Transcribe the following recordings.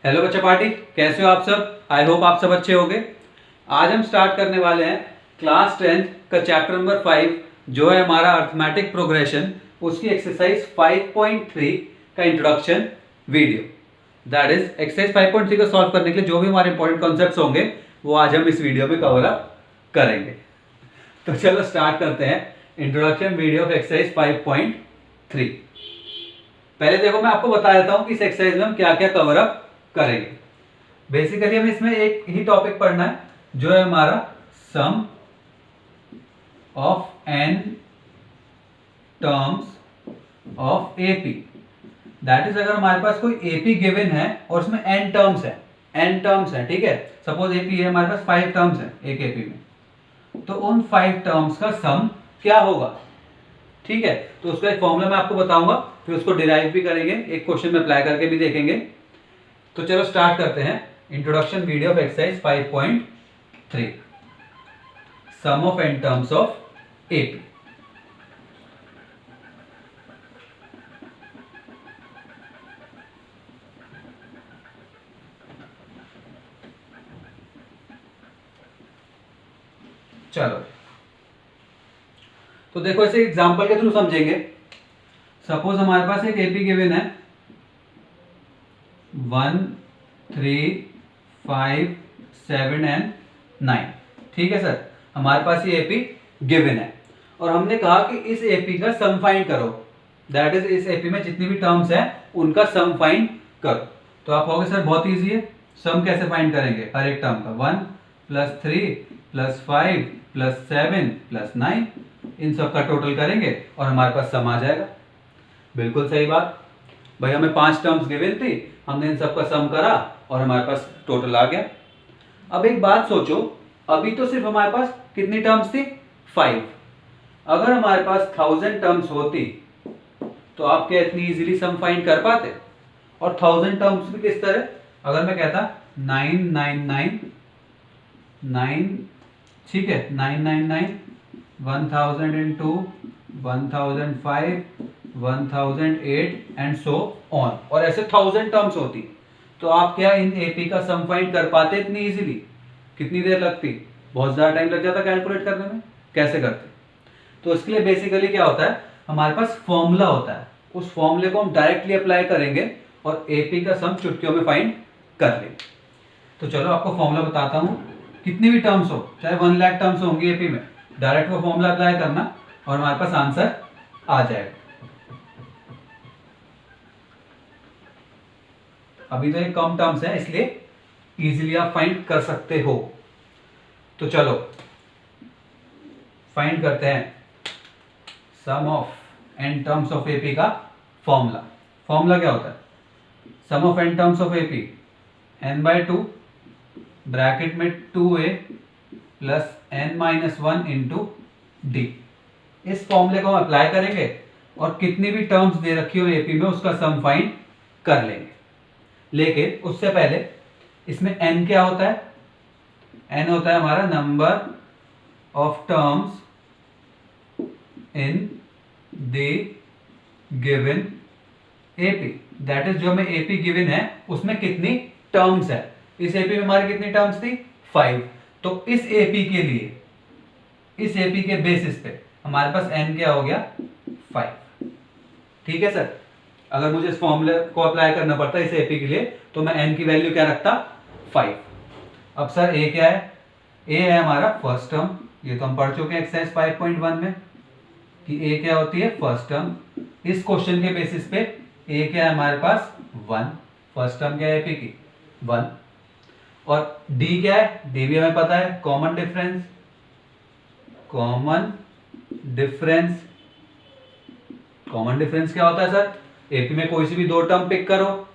Hello बच्चा party, कैसे हो आप सब। आई होप आप सब अच्छे होंगे। आज हम स्टार्ट करने वाले हैं क्लास 10th का चैप्टर नंबर 5 जो है हमारा अर्थमेटिक प्रोग्रेशन, उसकी एक्सरसाइज 5.3 का introduction video. That is exercise 5.3 को सॉल्व करने के लिए जो भी हमारे इंपॉर्टेंट कॉन्सेप्ट्स होंगे वो आज हम इस वीडियो में कवर अप करेंगे। तो चलो स्टार्ट करते हैं इंट्रोडक्शन वीडियो ऑफ एक्सरसाइज 5.3। पहले देखो मैं आपको बता देता हूं कि इस एक्सरसाइज में हम क्या क्या कवर अप करेंगे। बेसिकली हमें इसमें एक ही टॉपिक पढ़ना है जो है हमारा sum of N terms of AP. That is अगर हमारे पास कोई एपी गिवन है और उसमें एन टर्म्स है, ठीक है। सपोज एपी है, हमारे पास 5 टर्म्स है एक एपी में, तो उन 5 टर्म्स का सम क्या होगा, ठीक है। तो उसका एक फॉर्मूला मैं आपको बताऊंगा, फिर उसको डिराइव भी करेंगे, एक क्वेश्चन में अप्लाई करके भी देखेंगे। तो चलो स्टार्ट करते हैं introduction video of exercise 5.3 sum of N terms of AP. चलो तो देखो इसे एग्जांपल के थ्रू समझेंगे। सपोज हमारे पास एक एपी गिवन है 1, 3, 5, 7 एंड 9, ठीक है सर। हमारे पास ये एपी गिवन है और हमने कहा कि इस एपी का सम फाइंड करो। दैट इज इस एपी में जितनी भी टर्म्स हैं उनका सम फाइंड करो। तो आप कहोगे सर बहुत इजी है, सम कैसे फाइंड करेंगे हर एक टर्म का। 1 + 3 + 5 + 7 + 9, इन सब का टोटल करेंगे और हमारे पास सम आ जाएगा। बिल्कुल सही बात भाई, हमें 5 टर्म्स गिवन थी, हमने इन सब का सम करा और हमारे पास टोटल आ गया। अब एक बात सोचो, अभी तो सिर्फ हमारे पास कितनी टर्म्स थी, 5। अगर हमारे पास 1000 टर्म्स होती तो आप क्या इतनी इजीली सम फाइंड कर पाते। और 1000 टर्म्स भी किस तरह, अगर मैं कहता 999 9, ठीक है, 999 1002 1005 1008 एंड सो ऑन, और ऐसे 1000 टर्म्स होती तो आप क्या इन एपी का सम फाइंड कर पाते इतनी इजीली। कितनी देर लगती, बहुत ज्यादा टाइम लग जाता कैलकुलेट करने में। कैसे करते, तो इसके लिए बेसिकली क्या होता है, हमारे पास फॉर्मूला होता है, उस फॉर्मूले को हम डायरेक्टली अप्लाई करेंगे और एपी का सम चुटकियों में फाइंड कर लेंगे। तो चलो आपको फॉर्मूला बताता हूं। कितनी भी टर्म्स हो, चाहे 1 लाख टर्म्स होंगी एपी में, डायरेक्ट वो फॉर्मूला अप्लाई करना और हमारे पास आंसर आ जाएगा। अभी तो ये कम टर्म्स है इसलिए इजीली आप फाइंड कर सकते हो। तो चलो फाइंड करते हैं sum of N terms of AP का फॉर्मूला। फॉर्मूला क्या होता है, sum of N terms of AP n/2 bracket में 2a + n-1 इंटू डी। इस फॉर्मूले को हम अप्लाई करेंगे और कितनी भी टर्म्स दे रखी हो एपी में उसका सम फाइंड कर लेंगे। लेकिन उससे पहले इसमें n क्या होता है, n होता है हमारा number of terms in the given AP. That is जो हमें एपी गिवन है उसमें कितनी टर्म्स है। इस एपी में हमारी कितनी टर्म्स थी, 5। तो इस एपी के लिए, इस एपी के बेसिस पे हमारे पास n क्या हो गया, 5। ठीक है सर। अगर मुझे इस फॉर्मूले को अप्लाई करना पड़ता इस एपी के लिए तो मैं n की वैल्यू क्या रखता, 5। अब सर a क्या है, a है हमारा फर्स्ट टर्म। ये तो हम पढ़ चुके हैं एक्सरसाइज 5.1 में कि a क्या होती है, फर्स्ट टर्म। इस क्वेश्चन के बेसिस पे a क्या है हमारे पास, 1। फर्स्ट टर्म क्या है एपी की, 1। और d क्या है, d भी हमें पता है, कॉमन डिफरेंस। कॉमन डिफरेंस क्या होता है सर, एपी में कोई सी भी 2 टर्म पिक करो,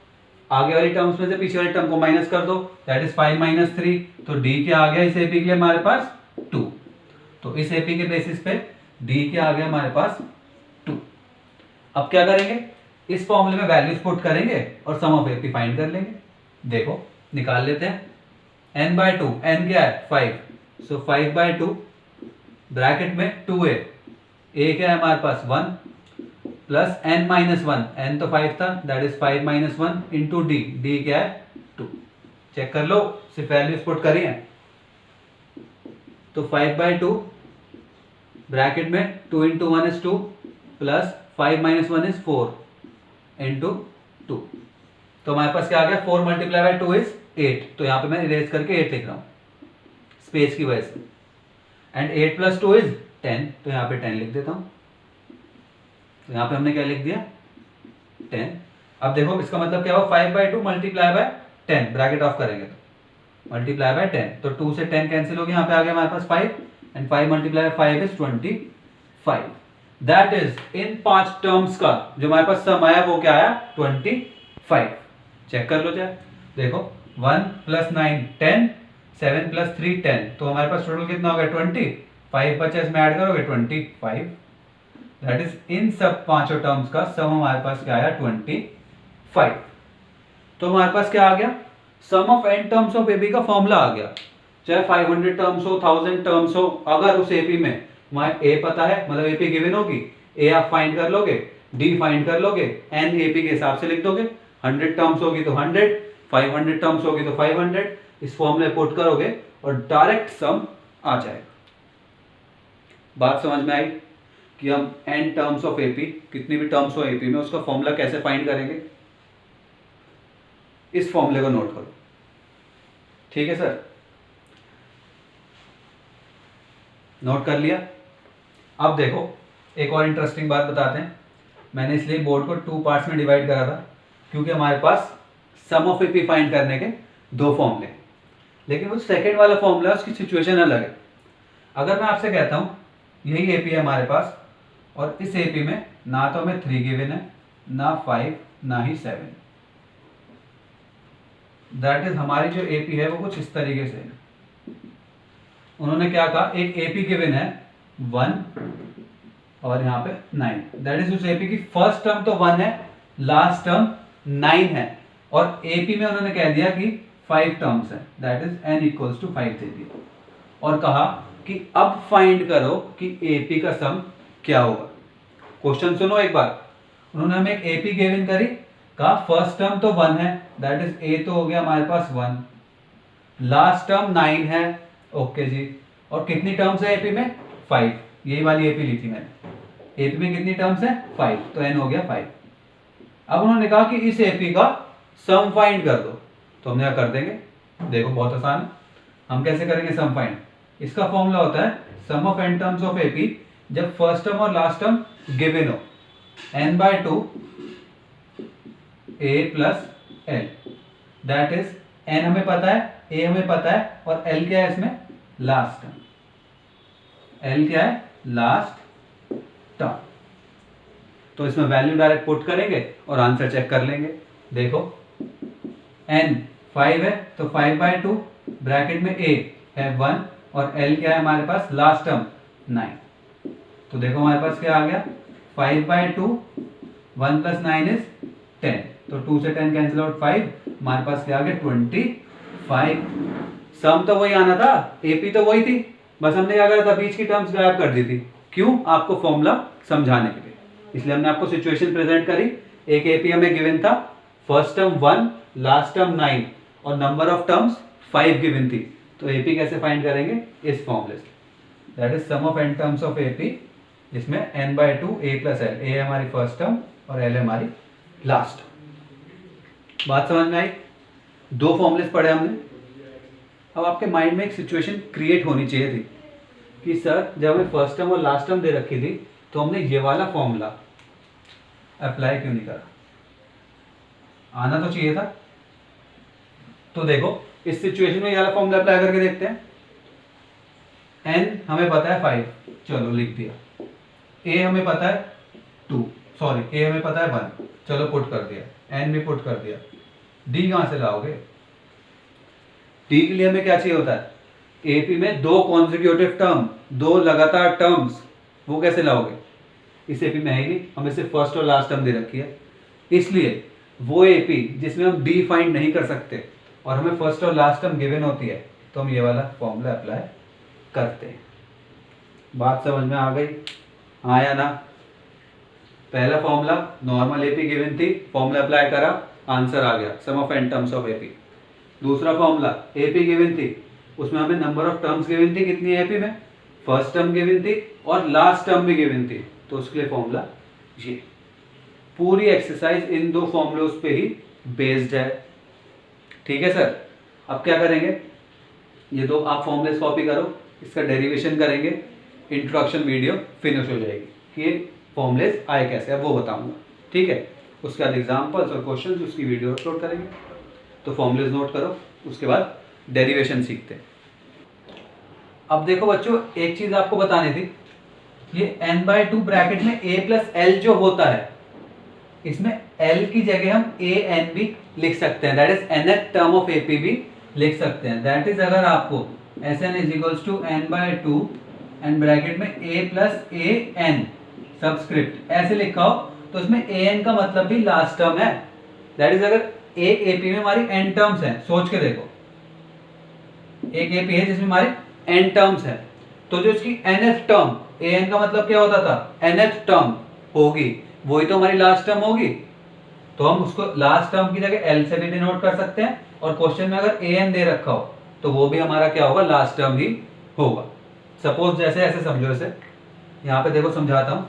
आगे वाली टर्म्स में से पीछे वाली टर्म को माइनस कर दो, दैट इज 5 - 3। तो d क्या आ गया इस एपी के लिए हमारे पास, 2। तो इस एपी के बेसिस पे d क्या आ गया हमारे पास, 2। अब क्या करेंगे, इस फॉर्मूले में वैल्यूज पुट करेंगे और सम ऑफ एपी फाइंड कर लेंगे। देखो निकाल लेते हैं, n/2, n क्या है, 5। सो 5/2 ब्रैकेट में 2a, a क्या है हमारे पास, 1 प्लस n-1, n तो 5 था, that is 5 - 1 into D, D क्या है 2। चेक कर लो, सिर्फ वैल्यूज पुट करी हैं। तो 5/2 ब्रैकेट में 2 × 1 is 2 प्लस 5 - 1 is 4 × 2। तो हमारे पास क्या आ गया, 4 × 2 is 8। तो यहाँ पे मैं इरेज करके 8 लिख रहा हूँ स्पेस की वजह से। एंड 8 + 2 is 10, तो यहाँ पे 10 लिख देता हूँ। तो यहाँ पे हमने क्या लिख दिया, 10। अब देखो इसका मतलब क्या हुआ, 5/2 × 10, ब्रैकेट ऑफ करेंगे तो मल्टीप्लाई बाय 10, तो 2 से 10 कैंसिल हो गया, यहाँ पे आ गया हमारे पास 5, and 5 × 5 is 25। That is in 5 terms का जो हमारे पास सम आया वो क्या आया, 25। चेक कर लो चाहे, देखो 1 + 9 10, 7 + 3 10, तो हमारे पास टोटल कितना हो गया 20, 5 बचा इसमें ऐड करोगे 25। दैट इज इन सब पांचों टर्म्स का सम हमारे पास क्या आया 25। तो हमारे पास क्या आ गया, sum of n terms of AP का फॉर्मूला आ गया। चाहे 500 टर्म्स हो, 1000 टर्म्स हो, अगर उस एपी में हमारे ए पता है, मतलब एपी गिवन होगी, ए आप फाइंड कर लोगे, डी फाइंड कर लोगे, एन एपी के हिसाब से लिख दोगे। 100 टर्म्स होगी तो 100, 500 टर्म्स होगी तो 500, इस फॉर्मूले पुट करोगे और डायरेक्ट सम आ जाएगा। बात समझ में आई कि हम n टर्म्स ऑफ एपी, कितनी भी टर्म्स हो एपी में, उसका फॉर्मूला कैसे फाइंड करेंगे। इस फॉर्मूले को नोट करो, ठीक है सर, नोट कर लिया। अब देखो एक और इंटरेस्टिंग बात बताते हैं। मैंने इसलिए बोर्ड को 2 पार्ट्स में डिवाइड करा था क्योंकि हमारे पास सम ऑफ एपी फाइंड करने के 2 फॉर्मूले, लेकिन वो सेकंड वाला फॉर्मूला उसकी सिचुएशन अलग है। अगर मैं आपसे कहता हूँ यही एपी है हमारे पास, और इस एपी में ना तो हमें 3 गिवन है, ना 5, ना ही 7। दैट इज हमारी जो एपी है वो कुछ इस तरीके से है। उन्होंने क्या कहा, एक एपी गिवन है 1 और यहाँ पे 9। दैट इज उस एपी की फर्स्ट टर्म तो 1 है, लास्ट टर्म 9 है, और एपी में उन्होंने कह दिया कि 5 टर्म्स है, दैट इज n = 5 दे दिया, और कहा कि अब फाइंड करो कि एपी का सम क्या होगा। क्वेश्चन सुनो एक बार, उन्होंने हमें एक एपी गिवन करी, कहा फर्स्ट टर्म तो 1 है, दैट इज ए तो हो गया हमारे पास 1, लास्ट टर्म 9 है, ओके जी, और कितनी टर्म्स है एपी में 5, यही वाली एपी ली थी मैंने। एपी में कितनी टर्म्स है 5, तो n हो गया 5। अब उन्होंने कहा कि इस एपी का सम फाइंड कर दो, तो हमने क्या कर देंगे, देखो बहुत आसान है। हम कैसे करेंगे सम फाइंड, इसका फॉर्मूला होता है sum of n terms of AP जब फर्स्ट टर्म और लास्ट टर्म गिवन हो, n/2 a + l, that is n हमें पता है, a हमें पता है, और l क्या है इसमें, लास्ट टर्म। l क्या है, लास्ट टर्म। तो इसमें वैल्यू डायरेक्ट पुट करेंगे और आंसर चेक कर लेंगे। देखो n 5 है तो 5/2 ब्रैकेट में a है 1 और l क्या है हमारे पास, लास्ट टर्म 9। तो देखो हमारे पास क्या आ गया, 5/2, 1 + 9 is 10, तो 2 से 10 कैंसिल आउट 5, हमारे पास क्या आ गया 25। सम तो वही आना था, एपी तो वही थी, बस हमने क्या करा था, बीच की टर्म्स गायब कर दी थी। क्यों, आपको फॉर्मूला समझाने के लिए, इसलिए हमने आपको सिचुएशन प्रेजेंट करी। एक एपी हमें गिवन था, फर्स्ट टर्म 1, लास्ट टर्म 9 और नंबर ऑफ टर्म्स 5 गिवन थी, तो एपी कैसे फाइंड करेंगे, इस फॉर्मूले से। That is sum of n terms of AP, जिसमें n/2 a + l, a हमारी फर्स्ट टर्म और l हमारी लास्ट। बात समझ में आई, 2 फॉर्मूलेस पढ़े हमने। अब आपके माइंड में एक सिचुएशन क्रिएट होनी चाहिए थी कि सर जब हमें फर्स्ट टर्म और लास्ट टर्म दे रखी थी तो हमने ये वाला फॉर्मूला अप्लाई क्यों नहीं करा, आना तो चाहिए था। तो देखो इस सिचुएशन में ये वाला फॉर्मूला अप्लाई करके देखते हैं। n हमें पता है 5, चलो लिख दिया, a हमें पता है 2, सॉरी a हमें पता है 1, चलो पुट कर दिया, n भी पुट कर दिया। d कहां से लाओगे, d के लिए हमें क्या चाहिए होता है, एपी में 2 कॉन्जिक्यूटिव टर्म, 2 लगातार टर्म्स, वो कैसे लाओगे, इस एपी में है ही नहीं, हमें सिर्फ फर्स्ट और लास्ट टर्म दे रखी है। इसलिए वो एपी जिसमें हम डी फाइंड नहीं कर सकते और हमें फर्स्ट और लास्ट टर्म गिवन होती है, तो हम ये वाला फॉर्मूला अप्लाई करते हैं। बात समझ में आ गई, हाँ या ना। पहला फॉर्मूला नॉर्मल एपी गिवन थी, फॉर्मूला अप्लाई करा, आंसर आ गया, sum of n terms of AP. दूसरा फॉर्मूला एपी गिवन थी, उसमें हमें नंबर ऑफ टर्म्स गिवन थी, कितनी है एपी में, फर्स्ट टर्म गिवन थी और लास्ट टर्म भी गिवन थी, तो उसके लिए फॉर्मूला ये। पूरी एक्सरसाइज इन दो फॉर्मूलोज पे ही बेस्ड है। ठीक है सर, अब क्या करेंगे, ये दो आप फॉर्मूलेस कॉपी करो, इसका डेरिवेशन करेंगे, इंट्रोडक्शन वीडियो फिनिश हो जाएगी कि ये फॉर्मूलेस आए कैसे, अब वो बताऊंगा। ठीक है, उसके बाद एग्जाम्पल्स और क्वेश्चन उसकी वीडियो अपलोड करेंगे। तो फॉर्मूलेस नोट करो, उसके बाद डेरिवेशन सीखते हैं। अब देखो बच्चों, एक चीज आपको बतानी थी, ये n/2 ब्रैकेट में a प्लस एल जो होता है, इसमें l की जगह हम a n भी लिख सकते हैं, that is nth term of AP भी लिख सकते हैं। दैट इज अगर आपको Sn is equals to n/2 and bracket में a plus a n subscript ऐसे लिखा हो, तो इसमें a n का मतलब भी लास्ट टर्म है। दैट इज अगर एक AP में हमारी n टर्म्स हैं, सोच के देखो, एक AP है जिसमें हमारी n टर्म्स है, तो जो इसकी nth टर्म, an का मतलब क्या होता था, nth टर्म होगी, वही तो हमारी लास्ट टर्म होगी। तो हम उसको लास्ट टर्म की जगह l से भी डिनोट कर सकते हैं, और क्वेश्चन में अगर an दे रखा हो तो वो भी हमारा क्या होगा, लास्ट टर्म ही होगा। सपोज जैसे ऐसे समझो, इसे यहां पे देखो समझाता हूं।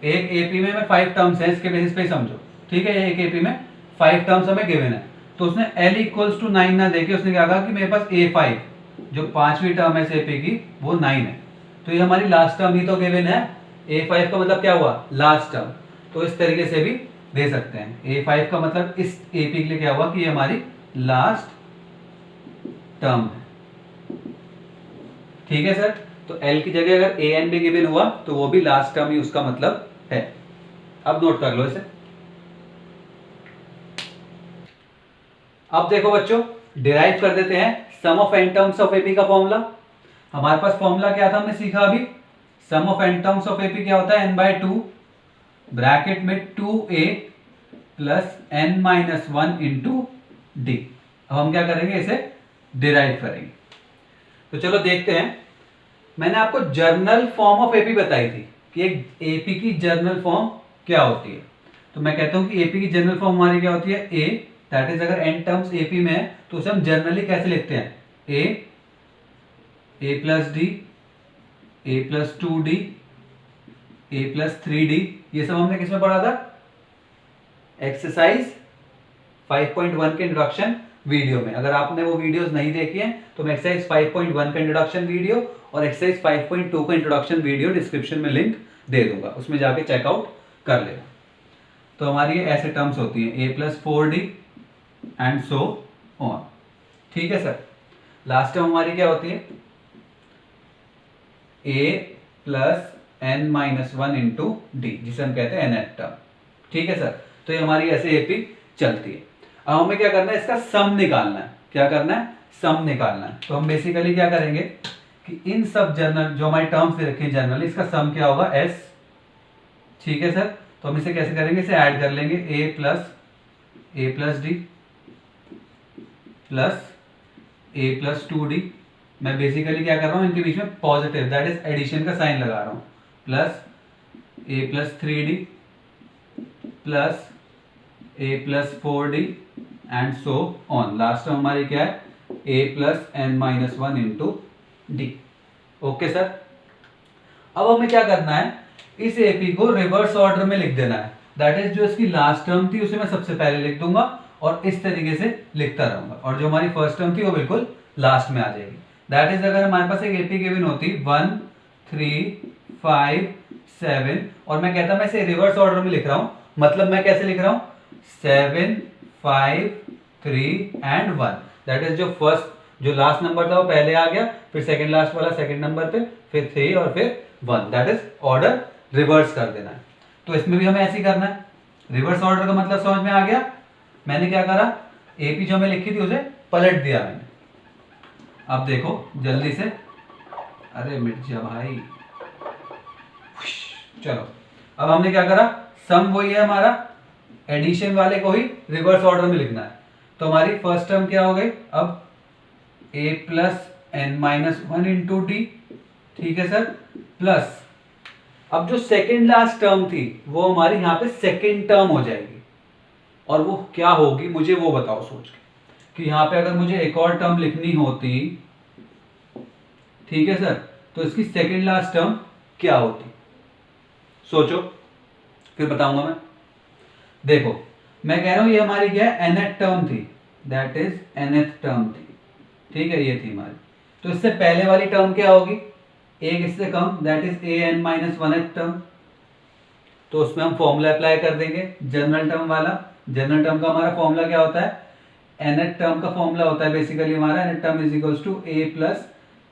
एक एपी में 5 टर्म्स है, इसके बेसिस पे ही समझो। ठीक है, एक एपी में 5 टर्म्स हमें गिवन है, तो उसने l इक्वल्स टू 9 ना देके उसने क्या कहा कि मेरे पास a5 जो पांचवी टर्म है इस एपी की वो 9 है, तो ये हमारी लास्ट टर्म ही तो गिवन है। a5 का मतलब क्या हुआ, लास्ट टर्म। तो इस तरीके से भी दे सकते हैं, a5 का मतलब इस एपी के लिए क्या हुआ कि ये हमारी लास्ट टर्म है। ठीक है सर, तो l की जगह अगर an भी गिवन हुआ तो वो भी लास्ट टर्म ही उसका मतलब है। अब नोट कर लो इसे। अब देखो बच्चों, डिराइव कर देते हैं sum of n terms of AP का फॉर्मूला। हमारे पास फॉर्मूला क्या था, हमने सीखा अभी, sum of n terms of AP क्या होता है, n/2 ब्रैकेट में 2a plus n-1 into D. अब हम क्या करेंगे, इसे डिराइव करेंगे। तो चलो देखते हैं। मैंने आपको जर्नल फॉर्म ऑफ एपी बताई थी कि एक एपी की जर्नल फॉर्म क्या होती है। तो मैं कहता हूं कि एपी की जर्नल फॉर्म हमारी क्या होती है, ए, दैट इज अगर n टर्म्स एपी में है तो उसे हम जनरली कैसे लिखते हैं, a plus D, a plus 2d, a plus 3d। ये सब हमने किसमें पढ़ा था, एक्सरसाइज 5.1 के इंट्रोडक्शन वीडियो में। अगर आपने वो वीडियोस नहीं देखी हैं तो मैं एक्सरसाइज 5.1 का इंट्रोडक्शन वीडियो और एक्सरसाइज 5.2 का इंट्रोडक्शन वीडियो डिस्क्रिप्शन में लिंक दे दूंगा, उसमें जाके चेकआउट कर लेना। तो हमारी ये ऐसे टर्म्स होती हैं, a plus 4d and so on. ठीक है सर, लास्ट टर्म हमारी क्या होती है, a plus n-1 into D, जिसे हम कहते हैं nth टर्म। ठीक है सर, तो ये हमारी ऐसे एपी चलती है। अब हमें क्या करना है, इसका सम निकालना है। क्या करना है, सम निकालना है। तो हम बेसिकली क्या करेंगे कि इन सब जर्नल जो हमारी टर्म्स दे रखी है जनरल, इसका सम क्या होगा, s। ठीक है सर, तो हम इसे कैसे करेंगे, इसे ऐड कर लेंगे, a plus D plus a plus 2d। मैं बेसिकली क्या कर रहा हूं, इनके बीच में पॉजिटिव दैट इज एडिशन का साइन लगा रहा हूं, plus a plus 3d plus a plus 4d and so on. Last term हमारी क्या है, a plus n-1 into D. Okay sir, अब हमें क्या करना है, इस एपी को रिवर्स ऑर्डर में लिख देना है। दैट इज जो इसकी लास्ट टर्म थी उसे मैं सबसे पहले लिख दूंगा और इस तरीके से लिखता रहूंगा, और जो हमारी फर्स्ट टर्म थी वो बिल्कुल लास्ट में आ जाएगी। दैट इज अगर हमारे पास एक एपी गिवन होती 1 3 5 7 और मैं कहता मैं इसे रिवर्स ऑर्डर में लिख रहा हूं, मतलब मैं कैसे लिख रहा हूं, 7 5 3 एंड 1। दैट इज जो फर्स्ट जो लास्ट नंबर था वो पहले आ गया, फिर सेकंड लास्ट वाला सेकंड नंबर पे, फिर 3 और फिर 1। दैट इज ऑर्डर रिवर्स कर देना है। तो इसमें भी हमें ऐसे ही करना है। रिवर्स ऑर्डर का मतलब समझ में आ गया। मैंने क्या करा, एपी जो मैं लिखी थी उसे पलट दिया मैंने। अब देखो जल्दी से, अरे मिट जा भाई, चलो अब हमने क्या करा, सम वही है हमारा, एडिशन वाले को ही रिवर्स ऑर्डर में लिखना है। तो हमारी फर्स्ट टर्म क्या हो गई, अब a plus n-1 into D, ठीक है सर, प्लस अब जो सेकेंड लास्ट टर्म थी वो हमारी यहाँ पे सेकेंड टर्म हो जाएगी, और वो क्या होगी मुझे वो बताओ सोच के, कि यहाँ पे अगर मुझे एक और टर्म लिखनी होती, ठीक है सर, तो इसकी सेकेंड लास्ट टर्म क्या होती, सोचो फिर बताऊंगा मैं। देखो मैं कह रहा हूं ये हमारी क्या है, nth टर्म थी, दैट इज nth टर्म थी, ठीक है, ये थी हमारी। तो इससे पहले वाली टर्म क्या होगी, एक इससे कम, that is an minus 1th term. तो उसमें हम फॉर्मूला अप्लाई कर देंगे जनरल टर्म वाला। जनरल टर्म का हमारा फॉर्मूला क्या होता है, nth टर्म का फॉर्मूला होता है बेसिकली हमारा nth term is equals to a plus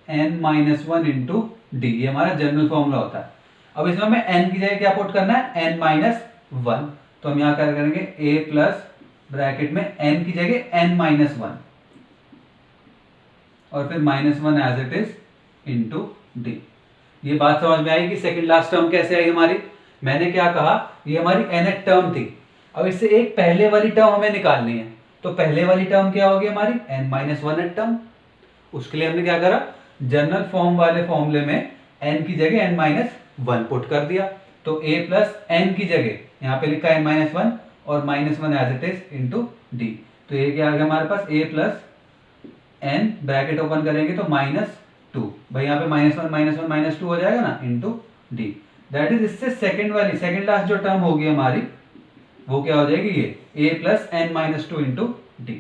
n minus 1 into D, ये हमारा जनरल फॉर्मूला होता है। अब इसमें हमें n की जगह क्या पुट करना है, n माइनस 1, तो हम यहाँ क्या करेंगे a प्लस ब्रैकेट में n की जगह n माइनस 1 और फिर minus 1 as it is into D. ये बात समझ में आई कि सेकंड लास्ट टर्म कैसे आई हमारी। मैंने क्या कहा, ये हमारी nth टर्म थी, अब इससे एक पहले वाली टर्म हमें निकालनी है, तो पहले वाली टर्म क्या होगी हमारी, n माइनस 1th टर्म। उसके लिए हमने क्या करा, जनरल फॉर्म वाले फॉर्मूले में n की जगह n माइनस 1 पुट कर दिया, तो a प्लस n की जगह यहाँ पे लिखा n माइनस 1 और minus 1 as it is into D. तो ये क्या आ गया हमारे पास, a plus n bracket open करेंगे तो माइनस 2, भाई यहाँ पे माइनस 1 माइनस 2 हो जाएगा ना, इंटू डी। दैट इज इससे सेकेंड वाली सेकेंड लास्ट जो टर्म होगी हमारी वो क्या हो जाएगी, ये a plus n minus 2 into D.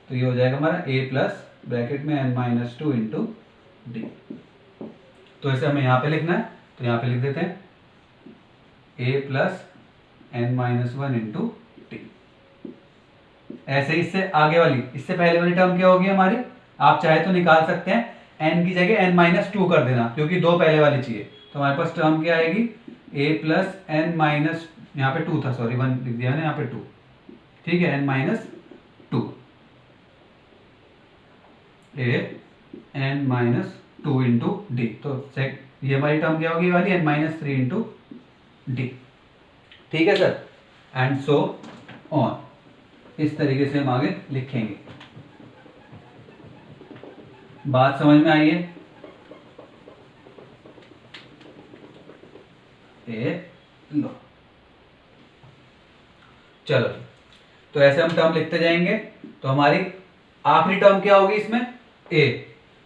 तो ये हो जाएगा हमारा a प्लस ब्रैकेट में n माइनस 2 इंटू डी। तो इसे हमें यहाँ पे लिखना है, तो यहाँ पे लिख देते हैं a plus n minus 1 into d. ऐसे ही इससे आगे वाली, इससे पहले वाली टर्म क्या होगी हमारी, आप चाहे तो निकाल सकते हैं, n की जगह n माइनस 2 कर देना क्योंकि दो पहले वाली चाहिए। तो हमारे पास टर्म क्या आएगी, a प्लस n माइनस, यहाँ पे 2 था, सॉरी 1 लिख दिया ना, यहाँ पे 2, ठीक है, n minus 2, a n minus 2 into D. तो ये हमारी टर्म क्या होगी वाली, n माइनस 3 इंटू डी, ठीक है सर, एंड सो ऑन। इस तरीके से हम आगे लिखेंगे। बात समझ में आई है, लो चलो, तो ऐसे हम टर्म लिखते जाएंगे। तो हमारी आखिरी टर्म क्या होगी इसमें, a,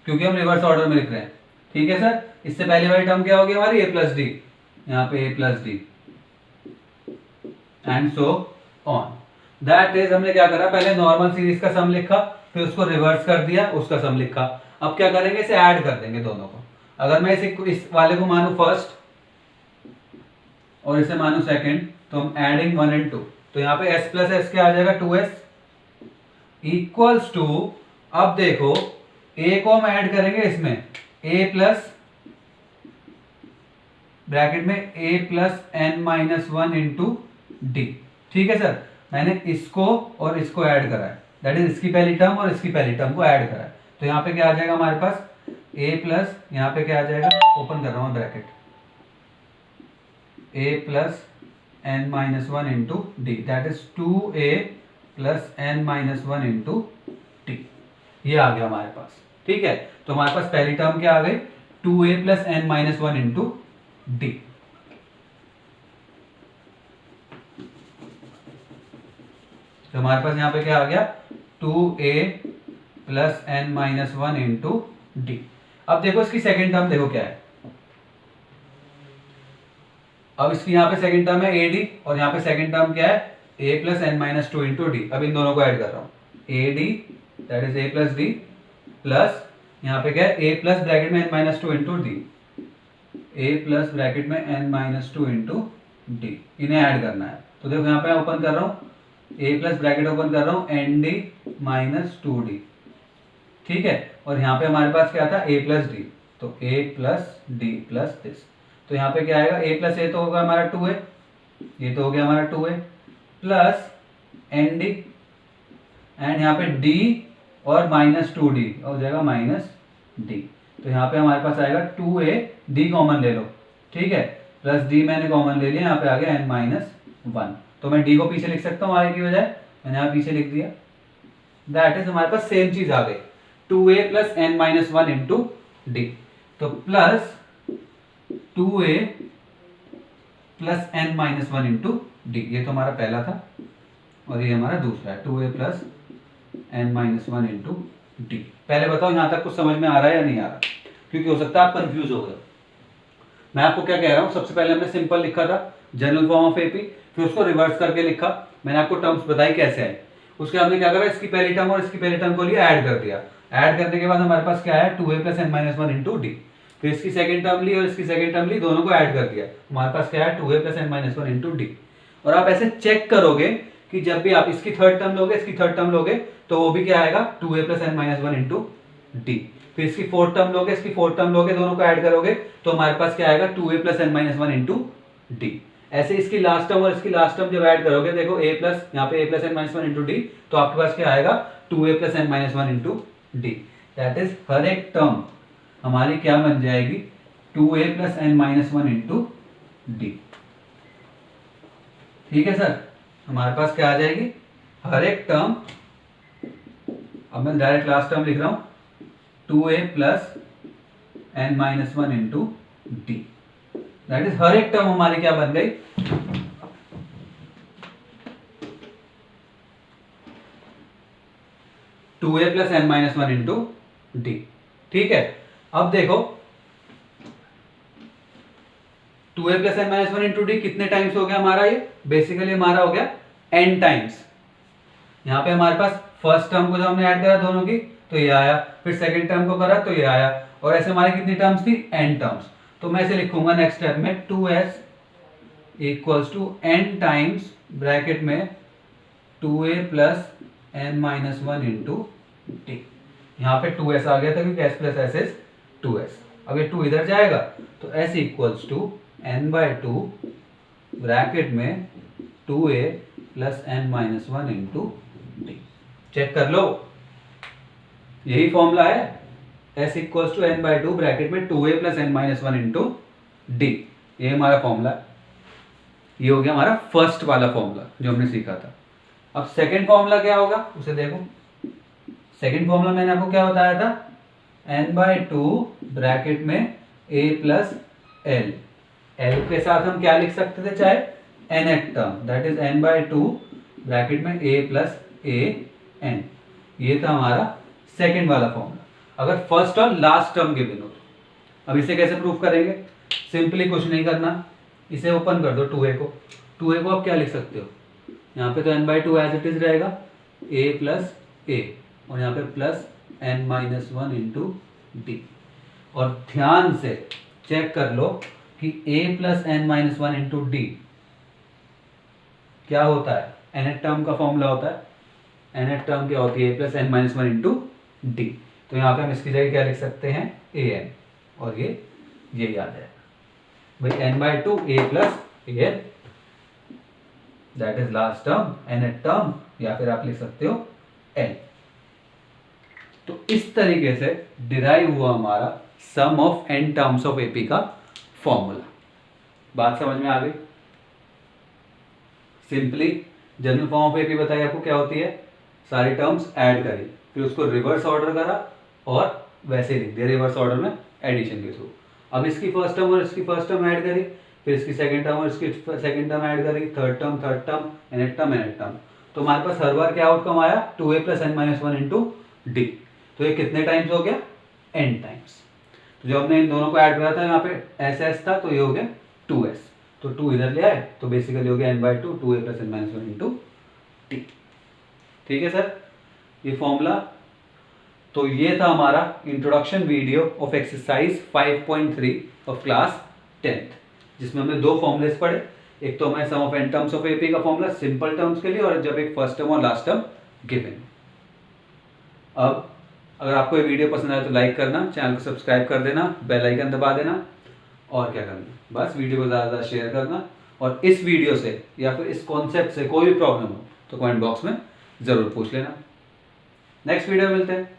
क्योंकि हम रिवर्स ऑर्डर में लिख रहे हैं, ठीक है सर। इससे पहले वाली टर्म क्या होगी हमारी, a प्लस डी, यहाँ पे a plus D and so on. That is हमने क्या करा, पहले नॉर्मल सीरीज का सम लिखा, फिर उसको रिवर्स कर दिया, उसका सम लिखा। अब क्या करेंगे, इसे ऐड कर देंगे दोनों को। अगर मैं इस वाले को मानू फर्स्ट और इसे मानू सेकंड, तो हम एडिंग 1 एंड 2, तो यहाँ पे s प्लस एस क्या आ जाएगा, 2s इक्वल्स टू, अब देखो a को हम ऐड करेंगे इसमें, a प्लस ब्रैकेट में a plus n minus 1 into D, ठीक है सर। मैंने इसको और इसको ऐड करा है, दैट इज इसकी पहली टर्म और इसकी पहली टर्म को ऐड करा है। तो यहाँ पे क्या आ जाएगा हमारे पास, a प्लस, यहाँ पे क्या आ जाएगा, ओपन कर रहा हूँ bracket, a plus n minus 1 into D, that is 2a plus n minus 1 into T. ये आ गया हमारे पास, ठीक है। तो हमारे पास पहली टर्म क्या आ गई, 2a plus n minus 1 into D. तो हमारे पास यहाँ पे क्या आ गया, 2a plus n minus 1 into D. अब देखो इसकी सेकेंड टर्म देखो क्या है, अब इसकी यहाँ पे सेकेंड टर्म है ad और यहाँ पे सेकेंड टर्म क्या है, a plus n minus 2 into D. अब इन दोनों को ऐड कर रहा हूँ, ad that is a plus D plus यहाँ पे क्या है, a प्लस ब्रैकेट में n minus 2 into D, a plus bracket में n माइनस 2 इंटू डी, इन्हें ऐड करना है। तो देखो यहाँ पे ओपन कर रहा हूँ, a प्लस ब्रैकेट ओपन कर रहा हूँ एन डी माइनस 2d, ठीक है। और यहाँ पे हमारे पास क्या था, a प्लस डी, तो a plus D plus this. तो यहाँ पे क्या आएगा, a प्लस ए तो होगा हमारा 2a, ये तो हो गया हमारा 2a plus N D and यहाँ पे d और माइनस 2d हो जाएगा माइनस d। तो यहाँ पे हमारे पास आएगा 2a, d कॉमन ले लो, ठीक है, प्लस d मैंने कॉमन ले लिया, यहाँ पे आ गया n माइनस 1। तो मैं d को पीछे लिख सकता हूँ आगे की बजाय, मैंने यहाँ पीछे लिख दिया। दैट इज हमारे पास सेम चीज आ गई, 2a plus n minus 1 into D. तो plus 2a plus N minus one into D. ये तो हमारा पहला था और ये हमारा दूसरा है 2a plus N minus one into d. पहले बताओ यहाँ तक कुछ समझ में आ रहा है या नहीं आ रहा, क्योंकि हो सकता है आप कंफ्यूज हो गए। मैं आपको क्या कह रहा हूँ, सबसे पहले हमने सिंपल लिखा था जनरल फॉर्म ऑफ एपी, फिर उसको रिवर्स करके लिखा। मैंने आपको टर्म्स बताई कैसे आए। उसके हमने क्या करा, इसकी पहली टर्म और इसकी पहली टर्म को लिया, ऐड कर दिया। ऐड करने के बाद हमारे पास क्या है 2a plus N minus one into d. फिर इसकी सेकंड टर्म ली और इसकी सेकंड टर्म ली, दोनों को ऐड कर दिया। हमारे पास क्या है 2a plus N minus one into d. और आप ऐसे चेक करोगे कि जब भी आप इसकी थर्ड टर्म लोगे, इसकी थर्ड टर्म लोगे, तो वो भी क्या आएगा 2a plus N minus one into d. फिर इसकी फोर्थ टर्म लोगे, इसकी फोर्थ टर्म लोगे, दोनों को ऐड करोगे तो हमारे पास क्या आएगा 2a plus N minus one into d. ऐसे इसकी लास्ट टर्म और इसकी लास्ट टर्म जब ऐड करोगे, देखो a प्लस यहाँ पे a plus N minus one into D, तो आपके पास क्या आएगा 2a plus N minus one into D. That is हर एक टर्म हमारी क्या बन जाएगी 2a plus N minus one into D. ठीक है सर, हमारे पास क्या आ जाएगी हर एक टर्म, अब मैं डायरेक्ट लास्ट टर्म लिख रहा हूं 2a plus N minus one into D. That is हर एक टर्म हमारी क्या बन गई 2a plus N minus one into D. ठीक है, अब देखो 2a plus N minus one into D कितने टाइम्स हो गया हमारा, ये बेसिकली हमारा हो गया n टाइम्स। यहाँ पे हमारे पास फर्स्ट टर्म को जब हमने ऐड करा दोनों की तो ये आया, फिर सेकंड टर्म को करा तो ये आया, और ऐसे हमारी कितनी टर्म्स थी n टर्म्स। तो मैं इसे लिखूंगा नेक्स्ट स्टेप में 2s equals to n times bracket में 2a plus N minus one into t. यहाँ पे 2s आ गया था क्योंकि s plus s is 2s। अब ये 2 इधर जाएगा तो s equals to n by two bracket में 2a plus N minus one into d. Check कर लो, यही फॉर्मूला है s equals to n by two bracket में 2a plus N minus one into D. ये हमारा फॉर्मूला है। ये हो गया हमारा फर्स्ट वाला फॉर्मूला जो हमने सीखा था। अब सेकंड फॉर्मूला क्या होगा उसे देखो। सेकंड फॉर्मूला मैंने आपको क्या बताया था, n बाई टू ब्रैकेट में a प्लस एल। एल के साथ हम क्या लिख सकते थे, चाहे nth term, that is n by two bracket में a प्लस ए एन। ये था हमारा सेकंड वाला फॉर्मूला अगर फर्स्ट और लास्ट टर्म गिवन हो तो। अब इसे कैसे प्रूव करेंगे, सिंपली कुछ नहीं करना, इसे ओपन कर दो 2a को। 2a को आप क्या लिख सकते हो, यहाँ पे तो n by two as it is रहेगा a प्लस ए, और यहाँ पे plus n minus one into d. और ध्यान से चेक कर लो कि a plus N minus one into d क्या होता है, nth टर्म का फॉर्मूला होता है। nth टर्म क्या होती है a plus N minus one into D. तो यहाँ पे हम इसकी जगह क्या लिख सकते हैं an, और ये याद है भाई n by two a plus n, that is last term nth term, या फिर आप लिख सकते हो n। तो इस तरीके से डिराइव हुआ हमारा sum of n terms of AP का फॉर्मूला। बात समझ में आ गई। Simply general form of AP बताइए आपको क्या होती है, सारी टर्म्स ऐड करी, फिर उसको रिवर्स ऑर्डर करा और वैसे लिख दिया रिवर्स ऑर्डर में एडिशन के थ्रू। अब इसकी फर्स्ट टर्म और इसकी फर्स्ट टर्म ऐड करी, फिर इसकी सेकंड टर्म और इसकी सेकंड टर्म ऐड करी, थर्ड टर्म nth टर्म। तो हमारे पास हर बार क्या आउटकम आया 2a plus N minus one into D. तो ये कितने टाइम्स हो गया n टाइम्स। तो जब हमने इन दोनों को ऐड करा था यहाँ पे s था तो ये हो गया 2s, तो 2 इधर ले आए तो बेसिकली हो गया n by two 2a plus N minus one into T. ठीक है सर, ये फॉर्मूला। तो ये था हमारा introduction video of exercise 5.3 of class 10th, जिसमें हमने दो फॉर्मूलेस पढ़े। एक तो हमें sum of n terms of AP का फॉर्मूला सिंपल टर्म्स के लिए, और जब एक फर्स्ट टर्म और लास्ट टर्म गिवन। अब अगर आपको ये वीडियो पसंद आए तो लाइक करना, चैनल को सब्सक्राइब कर देना, बेल आइकन दबा देना, और क्या करना, बस वीडियो को ज़्यादा शेयर करना। और इस वीडियो से या फिर इस कॉन्सेप्ट से कोई भी प्रॉब्लम हो तो कमेंट बॉक्स में ज़रूर पूछ लेना। नेक्स्ट वीडियो में मिलते हैं।